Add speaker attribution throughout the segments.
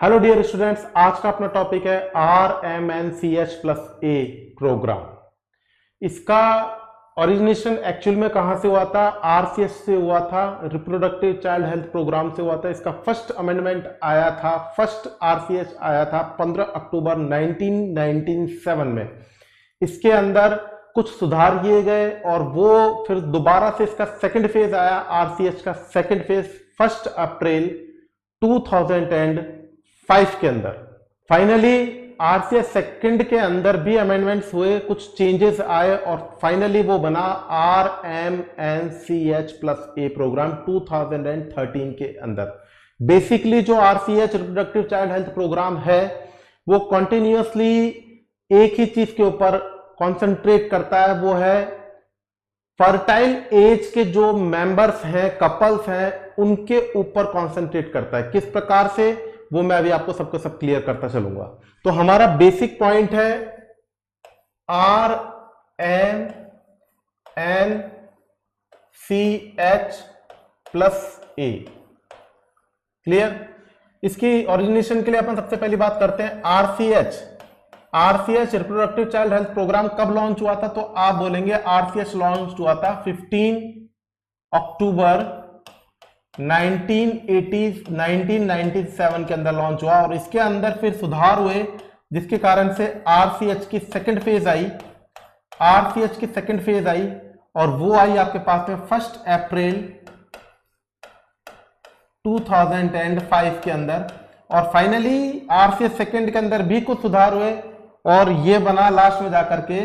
Speaker 1: Hello dear students, आज का अपना टॉपिक है RMNCH+A प्रोग्राम। इसका ओरिजिनेशन एक्चुअल में कहां से हुआ था? RCH से हुआ था, रिप्रोडक्टिव चाइल्ड हेल्थ प्रोग्राम से हुआ था। इसका फर्स्ट अमेंडमेंट आया था, फर्स्ट RCH आया था 15 अक्टूबर 1997 में। इसके अंदर कुछ सुधार किए गए और वो फिर दोबारा से इसका सेकंड फेज आया, RCH का सेकंड फेज 1 अप्रैल 2005 के अंदर। फाइनली RCH सेकंड के अंदर भी अमेंडमेंट्स हुए, कुछ चेंजेस आए और फाइनली वो बना RMNCH+A प्रोग्राम 2013 के अंदर। बेसिकली जो RCH reproductive child health programme है वो कंटिन्यूअसली एक ही चीज के ऊपर कंसंट्रेट करता है, वो है फर्टाइल एज के जो मेंबर्स हैं, कपल्स हैं, उनके ऊपर कंसंट्रेट करता है। किस प्रकार से, वो मैं अभी आपको सबको सब क्लियर करता चलूंगा। तो हमारा बेसिक पॉइंट है RMNCH+A। क्लियर? इसकी ओरिजिनेशन के लिए अपन सबसे पहली बात करते हैं RCH reproductive child health programme कब लॉन्च हुआ था? तो आप बोलेंगे RCH लॉन्च हुआ था 15 अक्टूबर 1997 के अंदर लॉन्च हुआ और इसके अंदर फिर सुधार हुए, जिसके कारण से RCH की सेकंड फेज आई, और वो आई आपके पास में 1 अप्रैल 2005 के अंदर। और फाइनली RCH सेकंड के अंदर भी कुछ सुधार हुए और ये बना लास्ट में जाकर के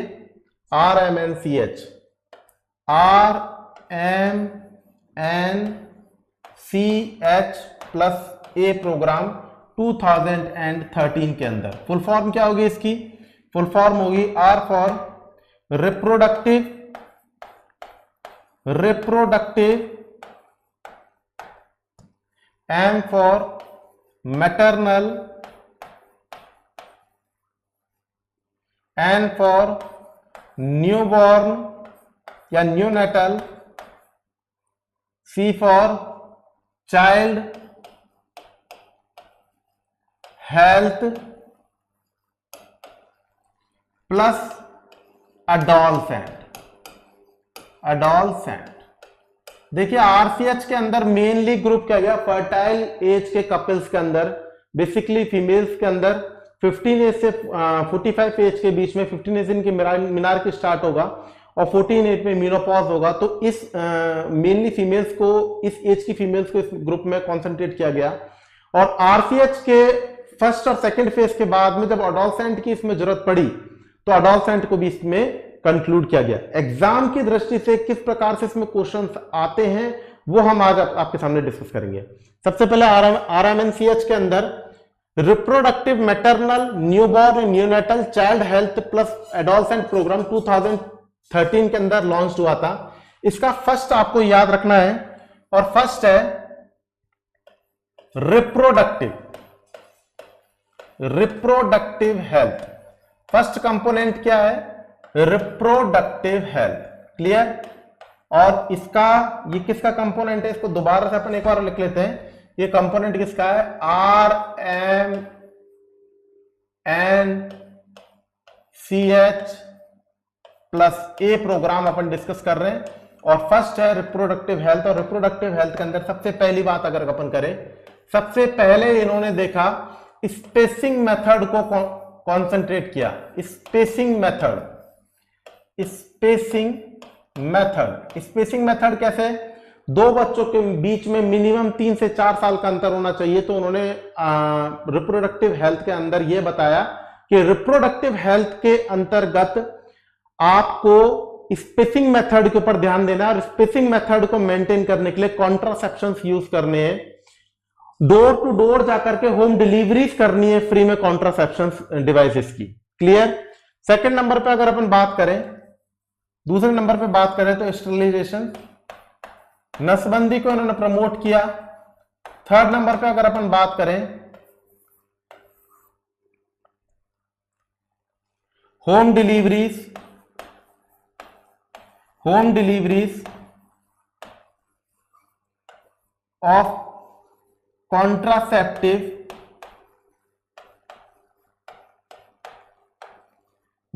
Speaker 1: RMNCH+A प्रोग्राम 2013 के अंदर। फुल फॉर्म क्या होगी इसकी? फुल फॉर्म होगी R for reproductive, M for maternal, N for newborn या neonatal, C for child health plus adolescent. देखिए RCH के अंदर मेनली ग्रुप क्या गया? फर्टाइल एज के कपल्स के अंदर, बेसिकली फीमेल्स के अंदर 15 एज से 45 एज के बीच में, 15 एज इनकी मिनार्की स्टार्ट होगा और 14 एज में मीनोपॉज होगा। तो इस मेनली फीमेल्स को, इस एज की फीमेल्स को इस ग्रुप में कॉन्सेंट्रेट किया गया। और RCH के फर्स्ट और सेकंड फेज के बाद में जब अडोलसेंट की इसमें जरूरत पड़ी तो अडोलसेंट को भी इसमें कंक्लूड किया गया। एग्जाम की दृष्टि से किस प्रकार से इसमें क्वेश्चंस आते हैं वो हम आज आपके सामने डिस्कस करेंगे। सबसे पहले RMNCH के अंदर reproductive maternal newborn neonatal child health plus adolescent programme 2013 के अंदर लॉन्च हुआ था। इसका फर्स्ट आपको याद रखना है और फर्स्ट है रिप्रोडक्टिव हेल्थ। फर्स्ट कंपोनेंट क्या है? Reproductive health. क्लियर? और इसका, ये किसका कंपोनेंट है? इसको दोबारा से अपन एक बार लिख लेते हैं। ये कंपोनेंट किसका है? RMNCH+A प्रोग्राम अपन डिस्कस कर रहे हैं और फर्स्ट है रिप्रोडक्टिव हेल्थ। और रिप्रोडक्टिव हेल्थ के अंदर सबसे पहली बात अगर अपन करें, सबसे पहले इन्होंने देखा स्पेसिंग मेथड को कॉन्सेंट्रेट किया। स्पेसिंग मेथड कैसे? दो बच्चों के बीच में मिनिमम 3 से 4 साल का अंतर होना चाहिए। तो उन्होंने रिप्रोडक्टिव हेल्थ के अंदर यह बताया कि रिप्रोडक्टिव हेल्थ के अंतर्गत आपको स्पेसिंग मेथड के ऊपर ध्यान देना है और स्पेसिंग मेथड को मेंटेन करने के लिए कॉन्ट्रासेप्शंस यूज करने हैं, डोर टू डोर जाकर के होम डिलीवरीज करनी है फ्री में कॉन्ट्रासेप्शन डिवाइसेस की। क्लियर? सेकंड नंबर पे अगर अपन बात करें, दूसरे नंबर पे बात करें तो स्टरलाइजेशन, नसबंदी को इन्होंने प्रमोट किया। थर्ड नंबर पे अगर अपन बात करें home deliveries of contraceptive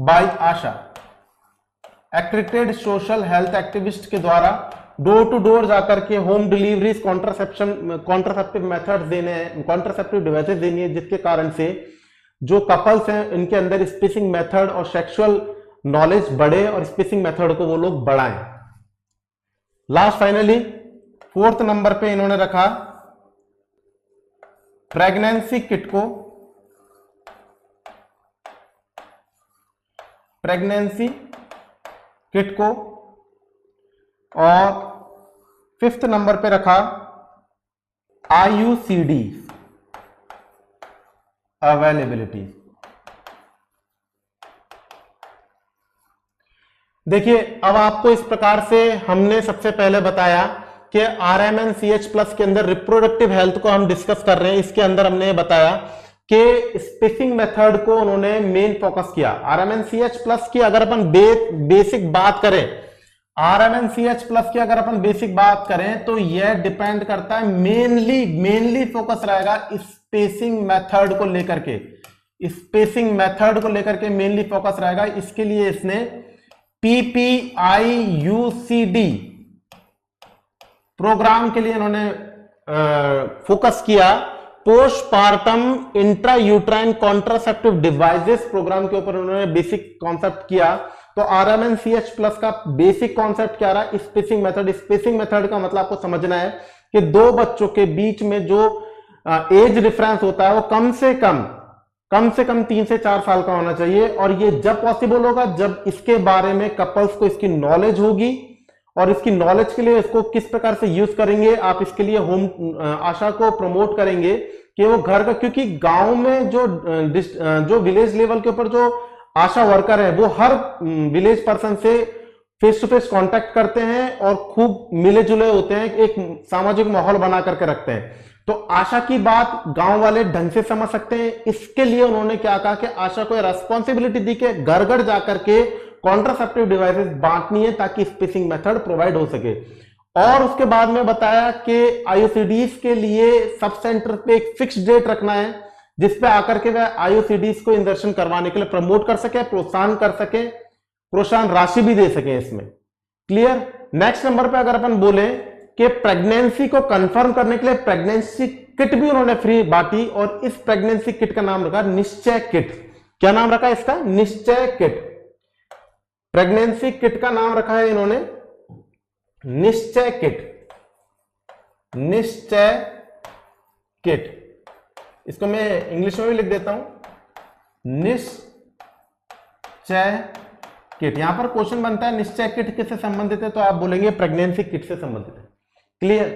Speaker 1: by ASHA, accredited social health activist के द्वारा डोर टू डोर जाकर के होम डिलीवरीज, कॉन्ट्रासेप्टिव मेथड्स देने हैं, कॉन्ट्रासेप्टिव डिवाइसेस देनी है, जिसके कारण से जो कपल्स हैं इनके अंदर स्पेसिंग मेथड और सेक्सुअल नॉलेज बढ़े और स्पेसिंग मेथड को वो लोग बढ़ाएं। लास्ट फाइनली 4th नंबर पे इन्होंने रखा प्रेगनेंसी किट को, प्रेगनेंसी किट को, और 5th नंबर पे रखा IUCD अवेलेबिलिटी। देखिए अब आपको इस प्रकार से हमने सबसे पहले बताया कि RMNCH+ के अंदर रिप्रोडक्टिव हेल्थ को हम डिस्कस कर रहे हैं। इसके अंदर हमने बताया कि स्पेसिंग मेथड को उन्होंने मेन फोकस किया। RMNCH+ की अगर अपन बेसिक बात करें, RMNCH+ की अगर अपन बेसिक बात करें तो यह डिपेंड करता है, मेनली फोकस रहेगा स्पेसिंग मेथड को लेकर के, स्पेसिंग मेथड को लेकर के मेनली फोकस रहेगा। इसके लिए इसने PPIUCD प्रोग्राम के लिए इन्होंने फोकस किया। Postpartum intrauterine contraceptive devices programme के ऊपर उन्होंने बेसिक कॉन्सेप्ट किया। तो RMNCH+ का बेसिक कॉन्सेप्ट क्या रहा? Spacing method. स्पेसिंग मेथड का मतलब आपको समझना है कि दो बच्चों के बीच में जो एज डिफरेंस होता है वो कम से कम 3 से 4 साल का होना चाहिए। और ये जब पॉसिबल होगा जब इसके बारे में कपल्स को इसकी नॉलेज होगी, और इसकी नॉलेज के लिए इसको किस प्रकार से यूज करेंगे आप, इसके लिए होम आशा को प्रमोट करेंगे कि वो घर का, क्योंकि गांव में जो विलेज लेवल के ऊपर जो आशा वर्कर है वो हर विलेज पर्सन से फेस टू फेस कांटेक्ट करते हैं और खूब मिले जुले होते हैं, एक सामाजिक माहौल बना करके रखते हैं। तो आशा की बात गांव वाले ढंग से समझ सकते हैं। इसके लिए उन्होंने क्या कहा कि आशा को रेस्पॉन्सिबिलिटी दी के घर घर जाकर के कॉन्ट्रासेप्टिव डिवाइसेस बांटनी है ताकि स्पेसिंग मेथड प्रोवाइड हो सके। और उसके बाद में बताया कि IUCDs के लिए सब सेंटर पे एक फिक्स डेट रखना है जिसपे आकर के वह IUCDs को इंजेक्शन करवाने के लिए प्रमोट कर सके, प्रोत्साहन कर सके, प्रोत्साहन राशि भी दे सके इसमें। क्लियर। नेक्स्ट नंबर पे अगर अपन बोले कि प्रेगनेंसी को कंफर्म करने के लिए प्रेगनेंसी किट भी उन्होंने फ्री बांटी, और इस प्रेगनेंसी किट का नाम रखा निश्चय किट। क्या नाम रखा इसका? निश्चय किट। प्रेगनेंसी किट का नाम रखा है इन्होंने निश्चय किट, निश्चय किट। इसको मैं इंग्लिश में भी लिख देता हूं, निश्चय किट। यहां पर क्वेश्चन बनता है निश्चय किट किससे संबंधित है, तो आप बोलेंगे प्रेगनेंसी किट से संबंधित है। क्लियर।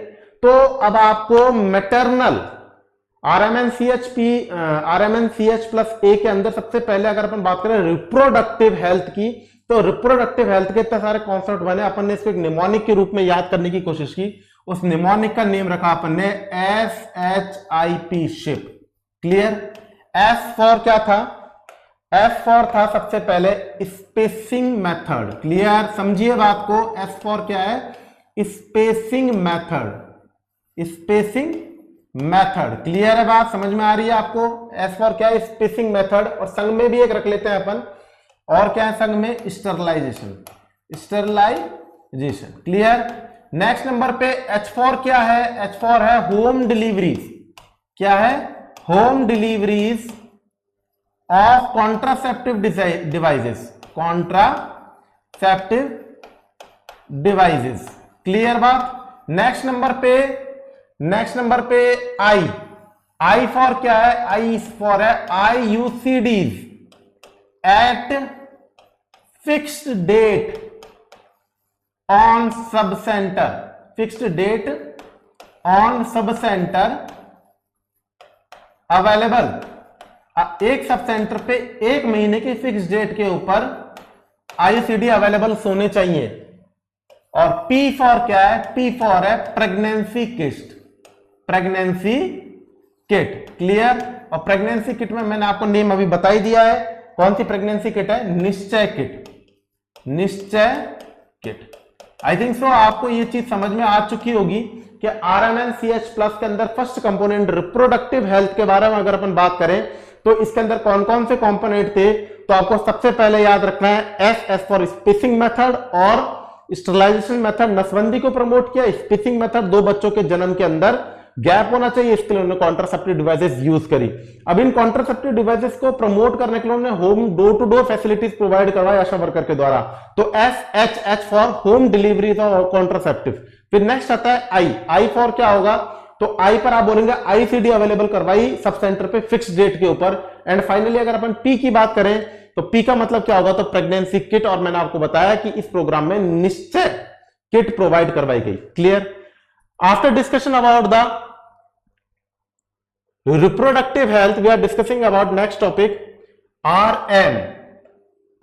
Speaker 1: तो अब आपको मैटरनल RMNCH+A के अंदर सबसे पहले अगर अपन बात करें रिप्रोडक्टिव हेल्थ की, तो रिप्रोडक्टिव हेल्थ के इतने सारे कॉन्सेप्ट बने, अपन ने इसको एक निमोनिक के रूप में याद करने की कोशिश की। उस निमोनिक का नेम रखा अपन ने SHIP, ship. Clear. S for क्या था? S फॉर था सबसे पहले स्पेसिंग मेथड। क्लियर, समझिए बात को। S फॉर क्या है? Spacing method, spacing method. Clear है बात, समझ में आ रही है आपको? S फॉर क्या है? Spacing method. और संग में भी एक रख लेते हैं अपन, और क्या है संग में? Sterilisation, sterilisation. Clear. Next number पे H फॉर क्या है? H फॉर है होम डिलीवरीज। क्या है? Home deliveries of contraceptive devices, contraceptive devices. Clear बात। नेक्स्ट नंबर पे I फॉर क्या है? I फॉर है IUCDs at fixed date on sub centre, fixed date on sub centre available. एक sub centre पे 1 महीने की फिक्स डेट के ऊपर IUCD अवेलेबल होने चाहिए। और P फॉर क्या है? P फॉर है pregnancy kit, pregnancy kit. Clear. और प्रेगनेंसी किट में मैंने आपको नेम अभी बता ही दिया है। कौन सी प्रेगनेंसी किट है? निश्चय किट, निश्चय किट। आई थिंक सो आपको ये चीज समझ में आ चुकी होगी कि RMNCH+ के अंदर फर्स्ट कंपोनेंट रिप्रोडक्टिव हेल्थ के बारे में अगर अपन बात करें तो इसके अंदर कौन कौन से कंपोनेंट थे, तो आपको सबसे पहले याद रखना है एस फॉर स्पेसिंग मेथड और स्टरलाइजेशन मेथड। नसबंदी को प्रमोट किया, स्पेसिंग मेथड 2 बच्चों के जन्म के अंदर गैप होना चाहिए, इसके लिए उन्होंने कॉन्ट्रासेप्टिव डिवाइसेस यूज करी। अब इन कॉन्ट्रासेप्टिव डिवाइसेस को प्रमोट करने के लिए उन्होंने home door to door facilities provide करवाई आशा वर्कर के द्वारा। तो H for home delivery of contraceptive. फिर नेक्स्ट आता है आई फॉर क्या होगा, तो आई पर आप बोलेंगे आईसीडी अवेलेबल करवाई सब सेंटर पे फिक्स डेट के ऊपर। एंड फाइनली अगर अपन पी की बात करें तो पी का मतलब क्या होगा, तो प्रेगनेंसी किट। और मैंने आपको बताया कि इस प्रोग्राम में निश्चय किट प्रोवाइड करवाई गई। Clear. After discussion about the reproductive health we are discussing about next topic RM।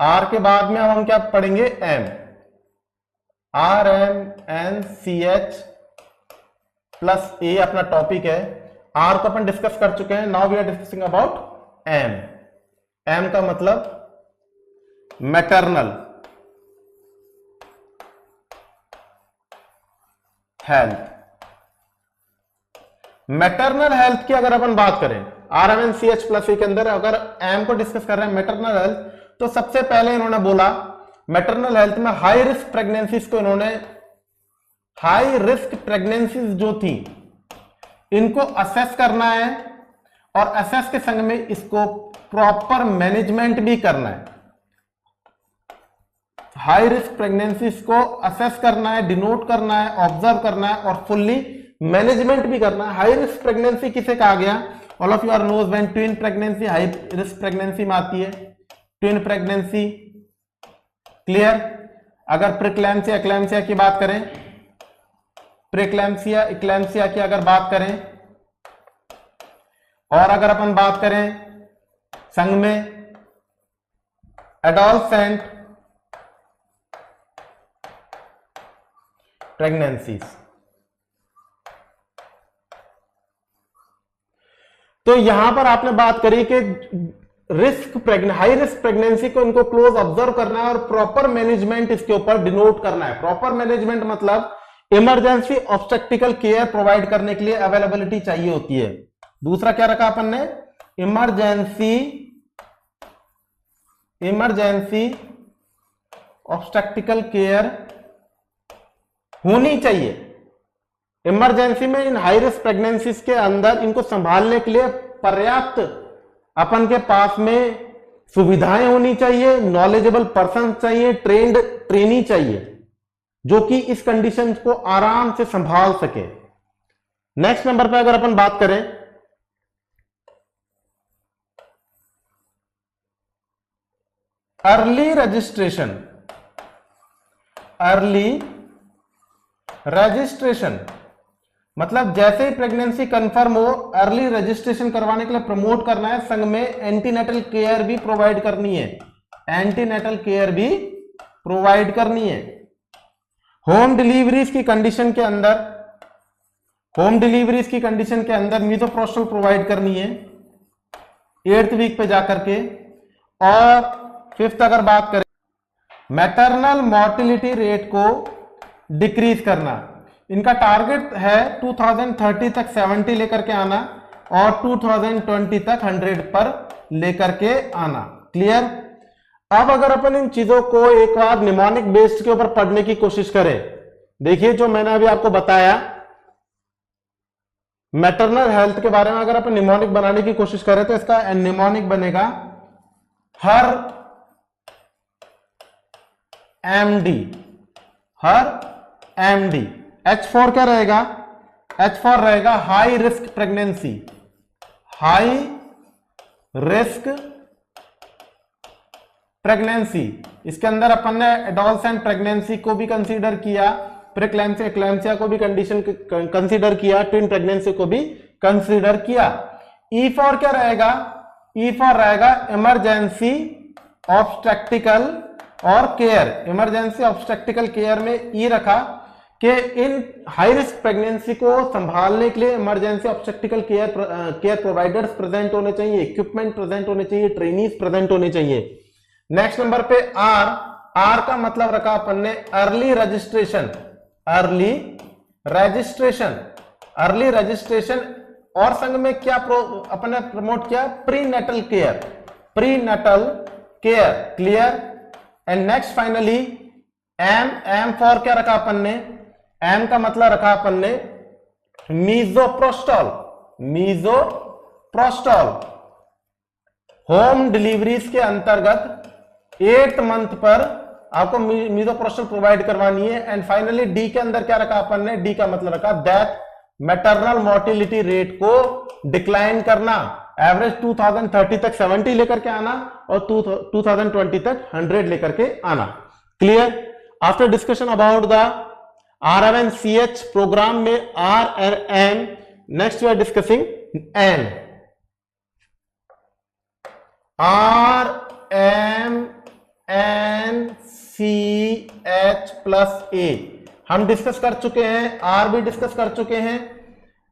Speaker 1: R के बाद में अब हम क्या पढ़ेंगे, एम। RMNCH प्लस ए अपना टॉपिक है। आर को अपन डिस्कस कर चुके हैं, now we are discussing about M. M का मतलब मैटरनल हेल्थ। मैटरनल हेल्थ की अगर अपन बात करें RMNCH प्लस ए के अंदर, अगर एम को डिस्कस कर रहे हैं मैटरनल हेल्थ, तो सबसे पहले इन्होंने बोला मैटरनल हेल्थ में हाई रिस्क प्रेगनेंसीज को, इन्होंने हाई रिस्क प्रेगनेंसीज जो थी इनको असेस करना है और असेस के संग में इसको प्रॉपर मैनेजमेंट भी करना है। हाई रिस्क प्रेगनेंसीज को असेस करना है, डिनोट करना है, ऑब्जर्व करना है और फुल्ली मैनेजमेंट भी करना है। हाई रिस्क प्रेगनेंसी किसे कहा गया, all of you are knows when twin pregnancy high risk pregnancy में आती है, ट्विन प्रेगनेंसी। क्लियर। अगर प्रिक्लैम्सिया एक्लैम्सिया की बात करें, प्रिक्लैम्सिया इक्लैम्सिया की अगर बात करें, और अगर अपन बात करें संग में एडोलसेंट प्रेगनेंसीज, तो यहां पर आपने बात करी कि हाई रिस्क प्रेगनेंसी को इनको क्लोज ऑब्जर्व करना है और प्रॉपर मैनेजमेंट इसके ऊपर डिनोट करना है। प्रॉपर मैनेजमेंट मतलब इमरजेंसी ऑब्स्टेट्रिकल केयर प्रोवाइड करने के लिए अवेलेबिलिटी चाहिए होती है। दूसरा क्या रखा अपन ने, इमरजेंसी ऑब्स्टेट्रिकल केयर होनी चाहिए। इमरजेंसी में इन हाई रिस्क प्रेगनेंसीज के अंदर इनको संभालने के लिए पर्याप्त अपन के पास में सुविधाएं होनी चाहिए, नॉलेजेबल पर्सन चाहिए, ट्रेनी चाहिए जो कि इस कंडीशन को आराम से संभाल सके। नेक्स्ट नंबर पे अगर अपन बात करें अर्ली रजिस्ट्रेशन मतलब जैसे ही प्रेगनेंसी कंफर्म हो अर्ली रजिस्ट्रेशन करवाने के लिए प्रमोट करना है। संग में एंटीनेटल केयर भी प्रोवाइड करनी है, एंटीनेटल केयर भी प्रोवाइड करनी है। होम डिलीवरीज की कंडीशन के अंदर मीथोप्रोस्टल प्रोवाइड करनी है 8th वीक पे जाकर के। और 5th अगर बात करें मैटरनल मॉर्टिलिटी रेट को डिक्रीज करना, इनका टारगेट है 2030 तक 70 लेकर के आना और 2020 तक 100 पर लेकर के आना। क्लियर। अब अगर अपन इन चीजों को एक बार निमोनिक बेस्ड के ऊपर पढ़ने की कोशिश करें, देखिए जो मैंने अभी आपको बताया मैटरनल हेल्थ के बारे में, अगर अपन निमोनिक बनाने की कोशिश करें तो इसका निमोनिक बनेगा हर एमडी। H4 क्या रहेगा, H4 रहेगा high risk pregnancy, high risk pregnancy. इसके अंदर अपन ने एडोलसेंट प्रेगनेंसी को भी कंसीडर किया, प्रीक्लैम्सिया एक्लैम्सिया को भी कंडीशन कंसीडर किया, ट्विन प्रेगनेंसी को भी कंसीडर किया। E4 क्या रहेगा, E4 रहेगा इमरजेंसी ऑब्स्टेट्रिकल और केयर। इमरजेंसी ऑब्स्टेट्रिकल केयर में ई रखा कि इन हाई रिस्क प्रेगनेंसी को संभालने के लिए emergency obstetrical care providers present होने चाहिए, इक्विपमेंट प्रेजेंट होने चाहिए, ट्रेनीज प्रेजेंट होने चाहिए। नेक्स्ट नंबर पे आर का मतलब रखा अपन ने अर्ली रजिस्ट्रेशन और संग में क्या अपन ने प्रमोट किया, prenatal care, clear. And next finally M, M for क्या रखा अपन ने, एम का मतलब रखा अपन ने मीजोप्रोस्टॉल, मीजोप्रोस्टॉल होम डिलीवरीज के अंतर्गत 8th मंथ पर आपको मीजोप्रोस्टॉल प्रोवाइड करवानी है। एंड फाइनली डी के अंदर क्या रखा अपन ने, डी का मतलब रखा दैट मैटरनल मोर्टिलिटी रेट को डिक्लाइन करना, एवरेज 2030 तक 70 लेकर के आना और 2020 तक 100 लेकर के आना। Clear. After discussion about the RMNCH programme में RRM, next we are discussing an, RMNCH plus A हम डिस्कस कर चुके हैं, आर भी डिस्कस कर चुके हैं,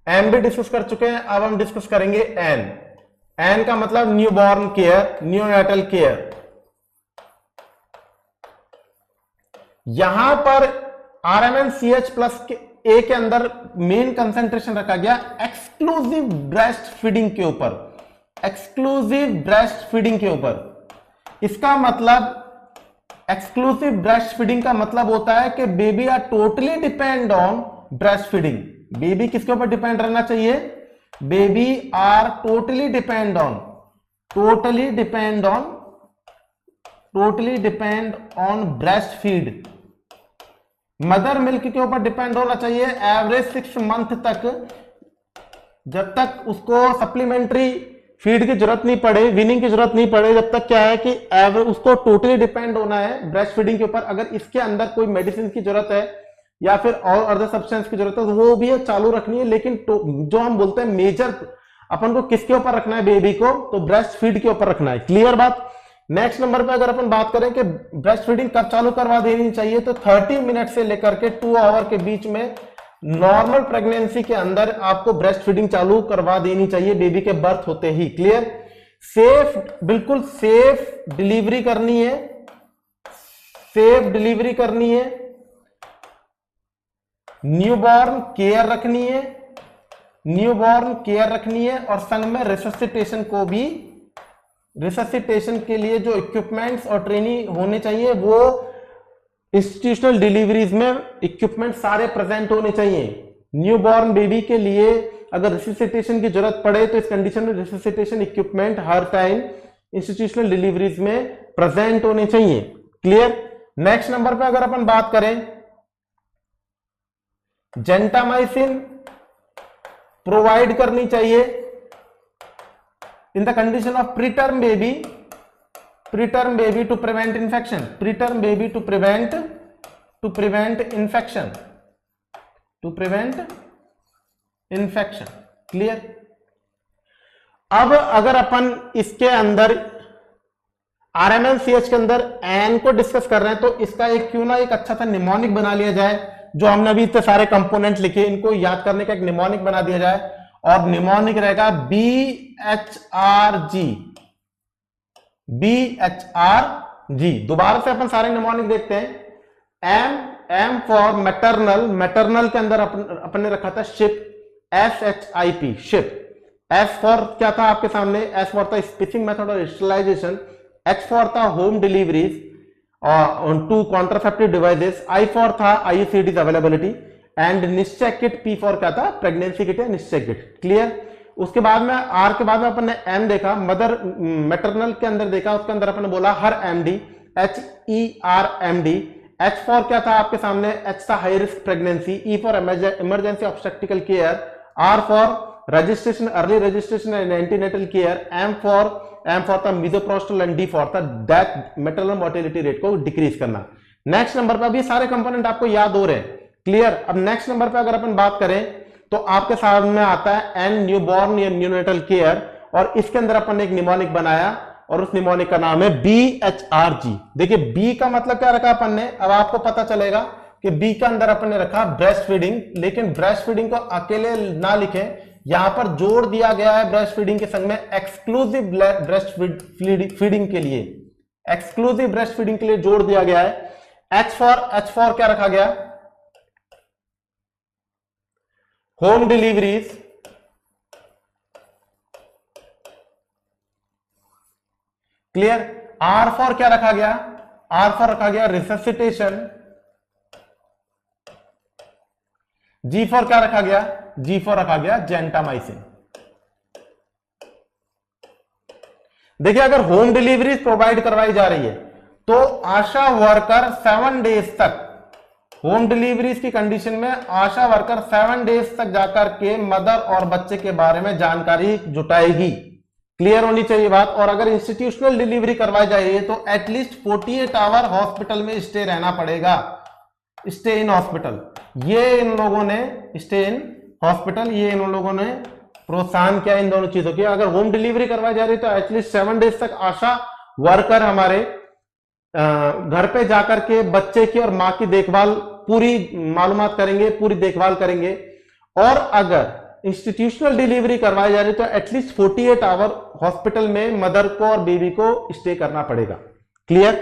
Speaker 1: एम भी डिस्कस कर चुके हैं। अब हम डिस्कस करेंगे एन। एन का मतलब न्यूबॉर्न केयर, न्यूनेटल केयर। यहां पर RMNCH प्लस ए के अंदर मेन कंसंट्रेशन रखा गया एक्सक्लूसिव ब्रेस्ट फीडिंग के ऊपर, एक्सक्लूसिव ब्रेस्ट फीडिंग के ऊपर। इसका मतलब एक्सक्लूसिव ब्रेस्ट फीडिंग का मतलब होता है कि baby are totally depend on breast feeding. Baby किसके ऊपर डिपेंड रहना चाहिए, baby are totally depend on, totally depend on breast feed. Mother milk के ऊपर डिपेंड होना चाहिए एवरेज 6 मंथ तक, जब तक उसको सप्लीमेंट्री फीड की जरूरत नहीं पड़े, वीनिंग की जरूरत नहीं पड़े, जब तक क्या है कि उसको टोटली डिपेंड होना है ब्रेस्ट फीडिंग के ऊपर। अगर इसके अंदर कोई मेडिसिन की जरूरत है या फिर और अदर सब्सटेंस की जरूरत है तो वो भी चालू रखनी है, लेकिन जो हम बोलते हैं मेजर अपन को किसके ऊपर रखना है बेबी को, तो ब्रेस्ट फीड के ऊपर रखना है। क्लियर बात। नेक्स्ट नंबर पे अगर अपन बात करें कि ब्रेस्ट फीडिंग कब चालू करवा देनी चाहिए, तो 30 मिनट से लेकर के 2 आवर के बीच में नॉर्मल प्रेगनेंसी के अंदर आपको ब्रेस्ट फीडिंग चालू करवा देनी चाहिए बेबी के बर्थ होते ही। क्लियर। सेफ, बिल्कुल सेफ डिलीवरी करनी है, सेफ डिलीवरी करनी है, न्यूबॉर्न केयर रखनी है, न्यूबॉर्न केयर रखनी है और संग में रिससिटेशन को भी, रिससिटेशन के लिए जो इक्विपमेंट्स और ट्रेनिंग होने चाहिए वो इंस्टीट्यूशनल डिलीवरीज में इक्विपमेंट सारे प्रेजेंट होने चाहिए। न्यूबॉर्न बेबी के लिए अगर रिससिटेशन की जरूरत पड़े तो इस कंडीशन में रिससिटेशन इक्विपमेंट हर टाइम इंस्टीट्यूशनल डिलीवरीज में प्रेजेंट होने चाहिए। क्लियर। नेक्स्ट नंबर पे अगर अपन बात करें, जेंटामाइसिन प्रोवाइड करनी चाहिए in the condition of preterm baby, preterm baby to prevent infection, preterm baby to prevent infection, to prevent infection। Clear. अब अगर अपन इसके अंदर RMNCH के अंदर एन को डिस्कस कर रहे हैं तो इसका एक क्यों ना एक अच्छा सा निमोनिक बना लिया जाए। जो हमने अभी इतने सारे कंपोनेंट लिखे इनको याद करने का एक निमोनिक बना दिया जाए और निमोनिक रहेगा BHRG, BHRG। दोबारा से अपन सारे निमोनिक देखते हैं। M फॉर मैटरनल, मैटरनल के अंदर अपन ने रखा था ship, SHIP ship. S for क्या था आपके सामने, S फॉर था स्पीचिंग मेथड और स्टरलाइजेशन, H फॉर था होम डिलीवरीज और 2 कॉन्ट्रासेप्टिव डिवाइसेस, I फॉर था IUCDs अवेलेबिलिटी एंड निश्चय किट, P फॉर क्या था प्रेगनेंसी किट या निश्चय किट। क्लियर। उसके बाद में आर के बाद में अपन ने एम देखा, मदर मैटरनल के अंदर देखा, उसके अंदर अपन ने बोला HER MD, HERMD। H for क्या था आपके सामने, एच था high risk pregnancy, E for emergency obstetrical care, R for registration, early registration and antenatal care, M for था मिसोप्रोस्टॉल एंड डी फॉर था डेथ मैटरनल मोर्टेलिटी रेट को decrease करना। Next number पर अभी सारे कंपोनेंट आपको याद हो रहे हैं। क्लियर। अब नेक्स्ट नंबर पे अगर अपन बात करें तो आपके सामने आता है एन, न्यूबॉर्न या न्यूनेटल केयर, और इसके अंदर अपन ने एक निमोनिक बनाया और उस निमोनिक का नाम है BHRG। देखिए बी का मतलब क्या रखा अपन ने, अब आपको पता चलेगा कि बी के अंदर अपन ने रखा ब्रेस्ट फीडिंग, लेकिन ब्रेस्ट फीडिंग को अकेले ना लिखें, यहां पर जोड़ दिया गया है ब्रेस्ट फीडिंग के संग में एक्सक्लूसिव ब्रेस्ट फीडिंग के लिए, एक्सक्लूसिव ब्रेस्ट फीडिंग के लिए जोड़ दिया गया है। एच फॉर क्या रखा गया, home deliveries, clear. R for क्या रखा गया, आर फॉर रखा गया रिससिटेशन, जी फॉर क्या रखा गया, जी फॉर रखा गया जेंटामाइसिन। देखिए अगर होम डिलीवरी प्रोवाइड करवाई जा रही है तो आशा वर्कर 7 डेज तक, होम डिलीवरीज की कंडीशन में आशा वर्कर 7 डेज तक जाकर के मदर और बच्चे के बारे में जानकारी जुटाएगी। क्लियर होनी चाहिए बात। और अगर इंस्टीट्यूशनल डिलीवरी करवाई जा रही है तो एटलीस्ट 48 आवर हॉस्पिटल में स्टे रहना पड़ेगा, स्टे इन हॉस्पिटल। ये इन लोगों ने स्टे इन हॉस्पिटल, ये इन लोगों ने प्रोत्साहन किया इन दोनों चीजों की। अगर होम डिलीवरी करवाई जा रही है तो एटलीस्ट 7 डेज तक आशा वर्कर हमारे घर पे जाकर के बच्चे की और मां की देखभाल पूरी मालूमात करेंगे, पूरी देखभाल करेंगे। और अगर इंस्टीट्यूशनल डिलीवरी करवाई जा रही है तो एटलीस्ट 48 आवर हॉस्पिटल में मदर को और बेबी को स्टे करना पड़ेगा। क्लियर।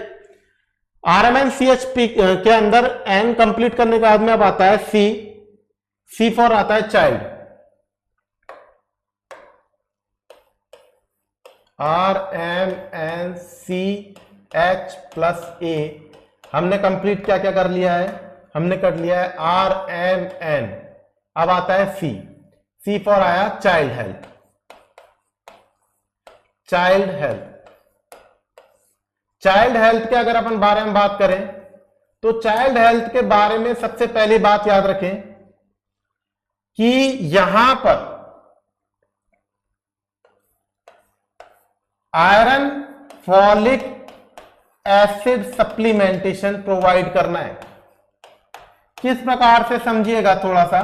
Speaker 1: RMNCHP के अंदर एन कंप्लीट करने के बाद में अब आता है सी, सी फॉर आता है चाइल्ड। RMNCH+A हमने कंप्लीट क्या क्या कर लिया है, हमने कर लिया है RMN। अब आता है सी, सी फॉर आया child health, child health. Child health के अगर अपन बारे में बात करें तो चाइल्ड हेल्थ के बारे में सबसे पहली बात याद रखें कि यहां पर iron folic acid supplementation provide करना है। किस प्रकार से समझिएगा थोड़ा सा,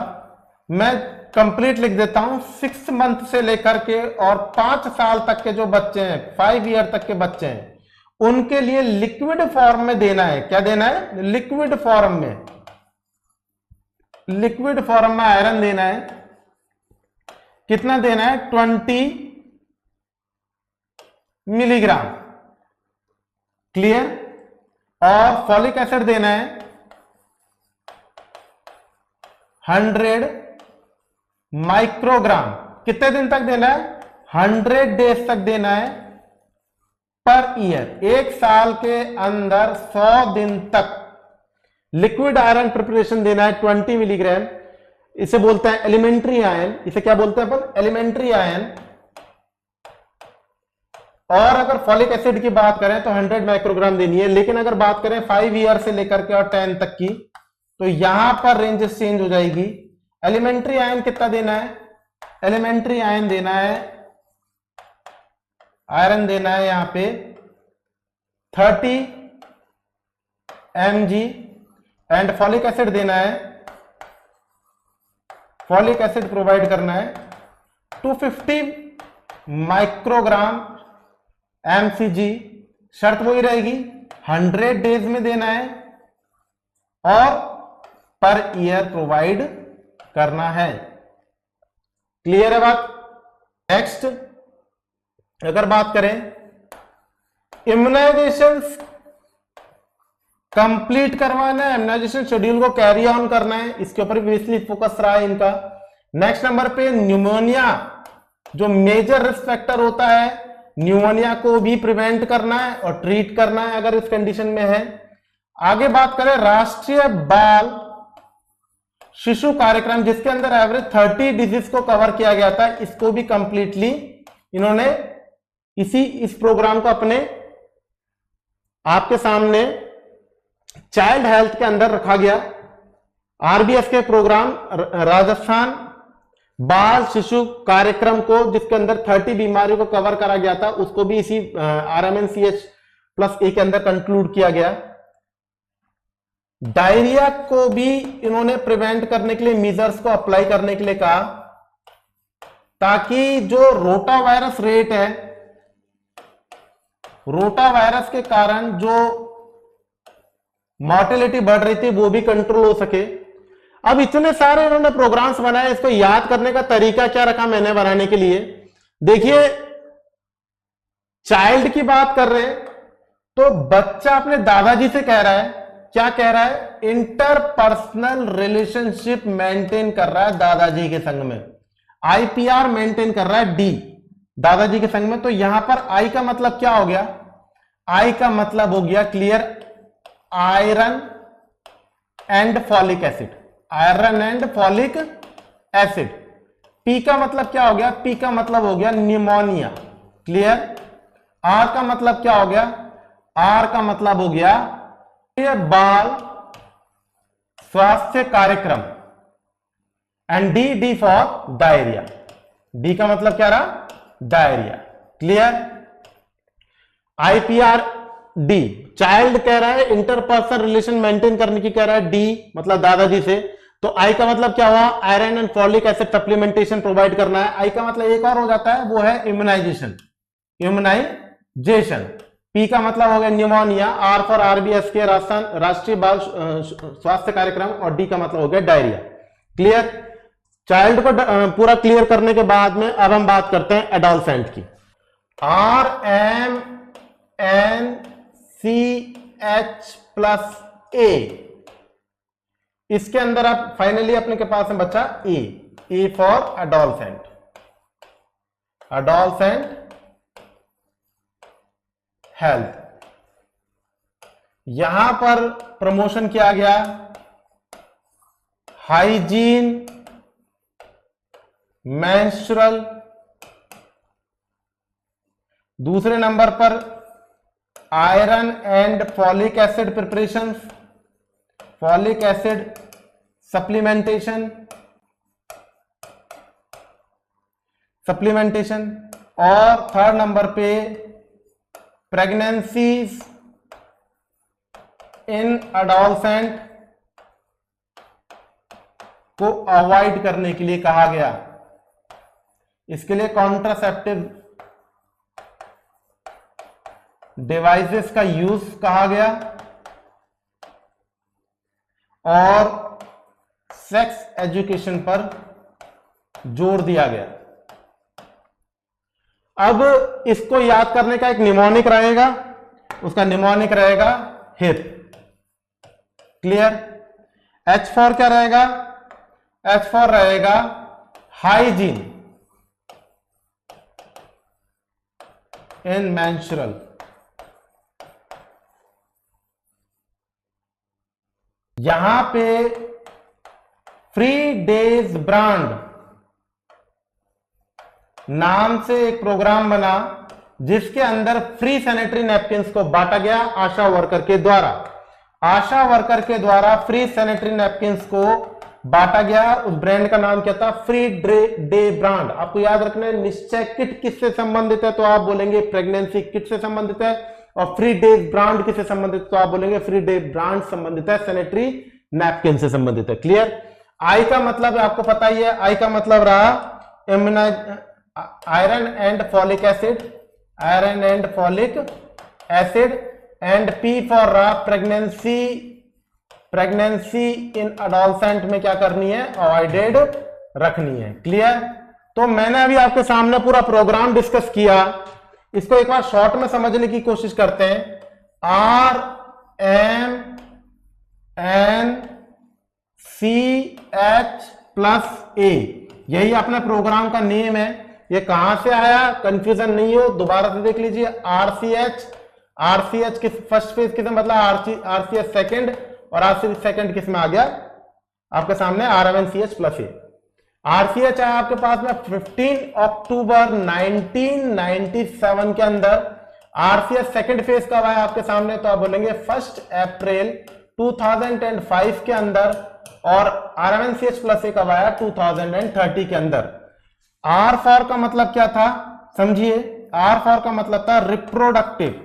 Speaker 1: मैं कंप्लीट लिख देता हूं। 6 मंथ से लेकर के और 5 साल तक के जो बच्चे हैं, 5 ईयर तक के बच्चे हैं, उनके लिए लिक्विड फॉर्म में देना है। क्या देना है? लिक्विड फॉर्म में, लिक्विड फॉर्म में आयरन देना है। कितना देना है? 20 मिलीग्राम। क्लियर। और फॉलिक एसिड देना है 100 माइक्रोग्राम। कितने दिन तक देना है? 100 डेज तक देना है पर ईयर। 1 साल के अंदर 100 दिन तक लिक्विड आयरन प्रिपरेशन देना है 20 मिलीग्राम। इसे बोलते हैं एलिमेंट्री आयन। इसे क्या बोलते हैं अपन? Elementary ion. और अगर फॉलिक एसिड की बात करें तो 100 माइक्रोग्राम देनी है। लेकिन अगर बात करें 5 ईयर से लेकर के और 10 तक की, तो यहां पर रेंजेस चेंज हो जाएगी। एलिमेंट्री आयन कितना देना है? एलिमेंट्री आयन देना है, आयरन देना है यहां पे 30 mg। एंड फॉलिक एसिड देना है, फॉलिक एसिड प्रोवाइड करना है 250 माइक्रोग्राम mcg। शर्त वही रहेगी, 100 डेज में देना है और पर ईयर प्रोवाइड करना है। क्लियर है बात? नेक्स्ट अगर बात करें इम्यूनाइजेशन कंप्लीट करवाना है, इम्यूनाइजेशन शेड्यूल को कैरी ऑन करना है, इसके ऊपर बेसिकली फोकस रहा है इनका। नेक्स्ट नंबर पे न्यूमोनिया, जो मेजर रिस्क फैक्टर होता है, न्यूमोनिया को भी प्रिवेंट करना है और ट्रीट करना है अगर इस कंडीशन में है। आगे बात करें राष्ट्रीय बाल शिशु कार्यक्रम, जिसके अंदर एवरेज 30 डिजीज को कवर किया गया था, इसको भी कंप्लीटली इन्होंने इस प्रोग्राम को अपने आपके सामने चाइल्ड हेल्थ के अंदर रखा गया। आरबीएस के प्रोग्राम राजस्थान बाल शिशु कार्यक्रम को, जिसके अंदर 30 बीमारियों को कवर करा गया था, उसको भी इसी RMNCH+A के अंदर कंक्लूड किया गया। डायरिया को भी इन्होंने प्रिवेंट करने के लिए मीजर्स को अप्लाई करने के लिए कहा, ताकि जो रोटा वायरस रेट है, रोटा वायरस के कारण जो मॉर्टेलिटी बढ़ रही थी वो भी कंट्रोल हो सके। अब इतने सारे इन्होंने प्रोग्राम्स बनाए, इसको याद करने का तरीका क्या रखा मैंने बनाने के लिए? देखिए चाइल्ड की बात कर रहे हैं तो बच्चा अपने दादाजी से कह रहा है, क्या कह रहा है? इंटरपर्सनल रिलेशनशिप मेंटेन कर रहा है दादाजी के संग में, IPR मेंटेन कर रहा है डी दादाजी के संग में। तो यहां पर आई का मतलब क्या हो गया? आई का मतलब हो गया clear iron and folic acid, iron and folic acid. P का मतलब क्या हो गया, पी का मतलब हो गया निमोनिया, क्लियर। आर का मतलब क्या हो गया, आर का मतलब हो गया बाल स्वास्थ्य कार्यक्रम, and D, D for diarrhoea, D का मतलब क्या रहा, diarrhoea, clear. IPR D, child कह रहा है इंटरपर्सनल रिलेशन मेंटेन करने की कह रहा है, डी मतलब दादाजी से, तो आई का मतलब क्या हुआ, iron and folic acid supplementation provide करना है। आई का मतलब एक और हो जाता है, वो है इम्यूनाइजेशन, इम्यूनाइजेशन। पी का मतलब हो गया न्यूमोनिया, आर फॉर आरबीएस के राष्ट्रीय बाल स्वास्थ्य कार्यक्रम, और डी का मतलब हो गया डायरिया, क्लियर। चाइल्ड को पूरा क्लियर करने के बाद में अब हम बात करते हैं एडोलसेंट की। R M N C H plus A, इसके अंदर आप फाइनली अपने के पास में बचा A, A for adolescent, adolescent health. यहां पर प्रमोशन किया गया हाइजीन, मेंस्ट्रुअल, दूसरे नंबर पर iron and folic acid preparation, folic acid supplementation, और थर्ड नंबर पे प्रेगनेंसीज इन एडोलसेंट को अवॉइड करने के लिए कहा गया। इसके लिए कॉन्ट्रासेप्टिव डिवाइसेस का यूज कहा गया, और सेक्स एजुकेशन पर जोर दिया गया। अब इसको याद करने का एक निमोनिक रहेगा, उसका निमोनिक रहेगा हिप, क्लियर। एच फॉर क्या रहेगा, एच फॉर रहेगा हाइजीन इन मेंस्ट्रुअल, यहां पे फ्री डेज ब्रांड नाम से एक प्रोग्राम बना, जिसके अंदर फ्री सैनिटरी नैपकिन्स को बांटा गया आशा वर्कर के द्वारा, आशा वर्कर के द्वारा फ्री सैनिटरी नैपकिन्स को बांटा गया। उस ब्रांड का नाम क्या था, फ्री डे ब्रांड। आपको याद रखना है, निश्चय किट किससे संबंधित है, तो आप बोलेंगे प्रेगनेंसी किट से संबंधित है, और फ्री डे ब्रांड किससे संबंधित, तो आप बोलेंगे फ्री डे ब्रांड संबंधित है, सैनिटरी नैपकिन से संबंधित है, क्लियर। आई का मतलब आपको पता ही है, आई का मतलब रहा iron and folic acid, iron and folic acid, and P for रहा प्रेगनेंसी, प्रेगनेंसी इन एडोलसेंट में क्या करनी है, अवॉइडेड रखनी है, क्लियर। तो मैंने अभी आपके सामने पूरा प्रोग्राम डिस्कस किया, इसको एक बार शॉर्ट में समझने की कोशिश करते हैं। R M N C H plus A, यही अपने प्रोग्राम का नेम है। ये कहां से आया, कंफ्यूजन नहीं हो, दोबारा से देख लीजिए। आरसीएच, आरसीएच किस फर्स्ट फेज किस मतलब आरसीएच सेकंड, और आरसीएच सेकंड किस में आ गया आपके सामने, आरएमएनसीएच प्लस ए। आरसीएच आया आपके पास में 15 अक्टूबर 1997 के अंदर। आरसीएच सेकंड फेज कब आया आपके सामने, तो आप बोलेंगे 1 अप्रैल 2005 के अंदर, और आरएमएनसीएच प्लस ए कब आया, 2030 के अंदर। आर फॉर का मतलब क्या था, समझिए। आर फॉर का मतलब था रिप्रोडक्टिव,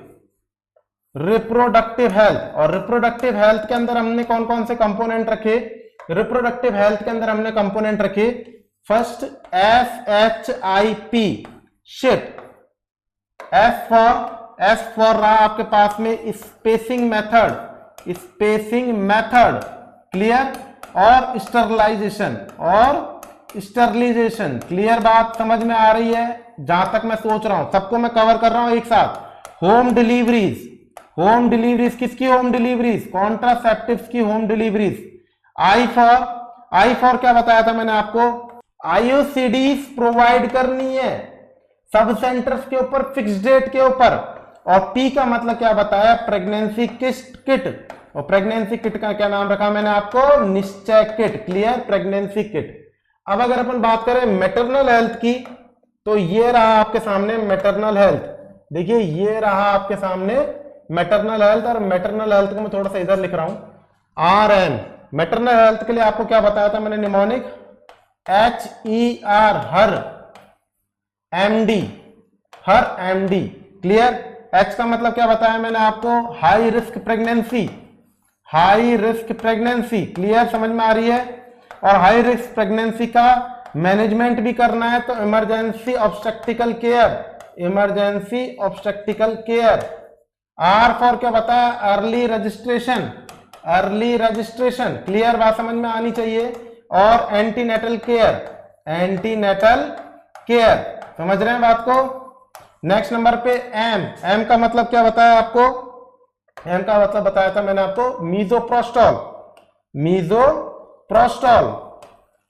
Speaker 1: रिप्रोडक्टिव हेल्थ। और रिप्रोडक्टिव हेल्थ के अंदर हमने कौन कौन से कंपोनेंट रखे, रिप्रोडक्टिव हेल्थ के अंदर हमने कंपोनेंट रखे first SHIP, ship. S for रहा आपके पास में spacing method, spacing method, clear. और स्टरलाइजेशन, और स्टरलाइजेशन, क्लियर। बात समझ में आ रही है, जहां तक मैं सोच रहा हूं सबको मैं कवर कर रहा हूं एक साथ। होम डिलीवरीज, होम डिलीवरीज किसकी, होम डिलीवरीज कॉन्ट्रासेप्टिव्स की होम डिलीवरीज। आई फॉर क्या बताया था मैंने आपको, आईयूसीडीज प्रोवाइड करनी है सब सेंटर्स के ऊपर फिक्स डेट के ऊपर। और पी का मतलब क्या बताया, प्रेगनेंसी किट, और प्रेगनेंसी किट का क्या नाम रखा मैंने आपको, निश्चय किट। Clear, pregnancy kit. अब अगर अपन बात करें मैटरनल हेल्थ की, तो ये रहा आपके सामने मैटरनल हेल्थ। देखिए ये रहा आपके सामने मैटरनल हेल्थ, और मैटरनल हेल्थ को मैं थोड़ा सा इधर लिख रहा हूं RN। मैटरनल हेल्थ के लिए आपको क्या बताया था मैंने, निमोनिक HER, हर, MD, हर MD। क्लियर। H का मतलब क्या बताया मैंने आपको, high risk pregnancy, high risk pregnancy. Clear, समझ में आ रही है। और हाई रिस्क प्रेगनेंसी का मैनेजमेंट भी करना है तो emergency obstetrical care, emergency obstetrical care. R for क्या बताया, early registration, early registration. Clear, बात समझ में आनी चाहिए। और एंटीनेटल केयर, एंटीनेटल केयर। समझ रहे हैं बात को। नेक्स्ट नंबर पे M का मतलब क्या बताया आपको, M का मतलब बताया था मैंने आपको, मीजोप्रोस्टॉल, मीजोप्रोस्टॉल,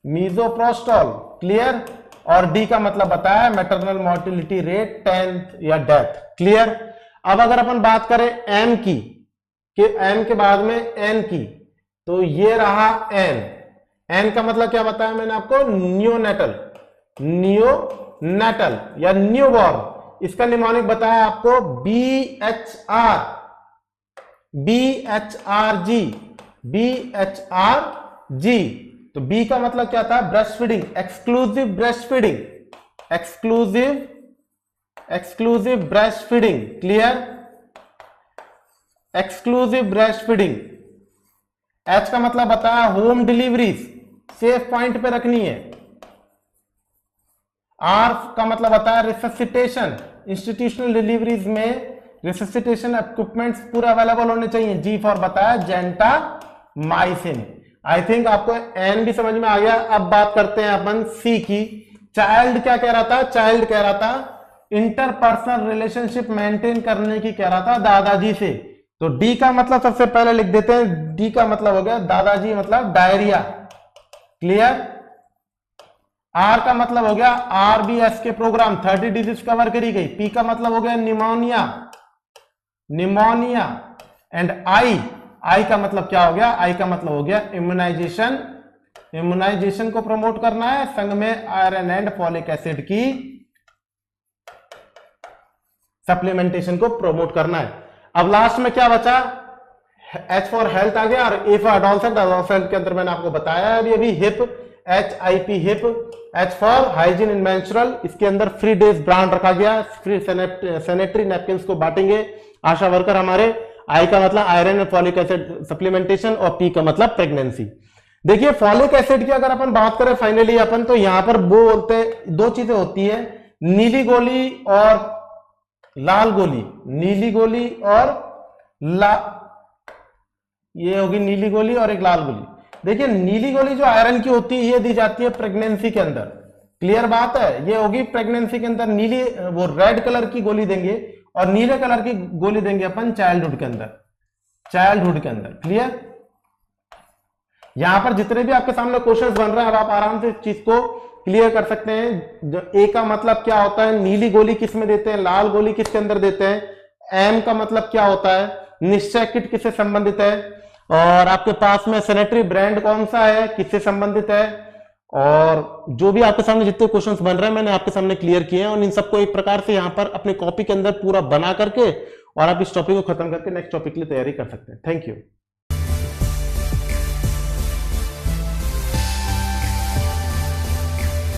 Speaker 1: मीजोप्रोस्टॉल। क्लियर। और D का मतलब बताया मैटरनल मोर्टिलिटी रेट 10 या डेथ। क्लियर। अब अगर अपन बात करें M की, कि M के बाद में N की, तो ये रहा N का मतलब क्या बताया मैंने आपको, न्यूनेटल, न्यूनेटल या न्यूबॉर्न। इसका निमोनिक बताया आपको BHRG। तो B का मतलब क्या था, breast feeding, exclusive breast feeding, exclusive breast feeding. Clear, exclusive breast feeding. H का मतलब बताया होम डिलीवरीज, सेफ पॉइंट पे रखनी है। R का मतलब बताया रिससिटेशन, इंस्टीट्यूशनल डिलीवरीज में रिससिटेशन इक्विपमेंट्स पूरे अवेलेबल होने चाहिए। G फॉर बताया जेंटामाइसिन। आई थिंक आपको N भी समझ में आ गया। अब बात करते हैं अपन C की। चाइल्ड क्या कह रहा था, चाइल्ड कह रहा था इंटरपर्सनल रिलेशनशिप मेंटेन करने की कह रहा था दादाजी से। तो D का मतलब सबसे पहले लिख देते हैं, D का मतलब हो गया दादाजी मतलब डायरिया। क्लियर। R का मतलब हो गया RBS के प्रोग्राम, 30 डिजीज कवर करी गई। P का मतलब हो गया निमोनिया, निमोनिया। एंड I का मतलब क्या हो गया, I का मतलब हो गया इम्यूनाइजेशन, इम्यूनाइजेशन को प्रमोट करना है, संग में आयरन एंड फॉलिक एसिड की सप्लीमेंटेशन को प्रमोट करना है। अब लास्ट में क्या बचा, H फॉर हेल्थ आ गया, और A फॉर एडोलसेंट। एडोलसेंट के अंदर मैंने आपको बताया अभी अभी hip, HIP hip. H for hygiene in menstrual, इसके अंदर फ्री डेज ब्रांड रखा गया, फ्री सैनिटरी नैपकिन्स को बांटेंगे आशा वर्कर हमारे। I का मतलब iron and folic acid supplementation, और P का मतलब प्रेगनेंसी। देखिए फॉलिक एसिड की अगर अपन बात करें फाइनली अपन, तो यहां पर वो बोलते दो चीजें होती है, नीली गोली और लाल गोली, नीली गोली और ये होगी नीली गोली और एक लाल गोली। देखिए नीली गोली जो आयरन की होती है ये दी जाती है प्रेगनेंसी के अंदर। क्लियर बात है, ये होगी प्रेगनेंसी के अंदर। नीली वो रेड कलर की गोली देंगे और नीले कलर की गोली देंगे अपन चाइल्डहुड के अंदर, चाइल्डहुड के अंदर। क्लियर। यहां पर जितने भी आपके सामने क्वेश्चंस बन रहे हैं, अब आप आराम से इस चीज को क्लियर कर सकते हैं। ए का मतलब क्या होता है, नीली गोली किस में देते हैं, लाल गोली किसके अंदर देते हैं। एम का मतलब क्या होता है, निश्चय किट किससे संबंधित है, और आपके पास में सैनिटरी ब्रांड कौन सा है, किससे संबंधित है। और जो भी आपके सामने जितने क्वेश्चंस बन रहे हैं मैंने आपके सामने क्लियर किए हैं, और इन सबको एक प्रकार से यहां पर अपने कॉपी के अंदर पूरा बना करके और आप इस टॉपिक को खत्म करके नेक्स्ट टॉपिक के लिए तैयारी कर सकते हैं। Thank you.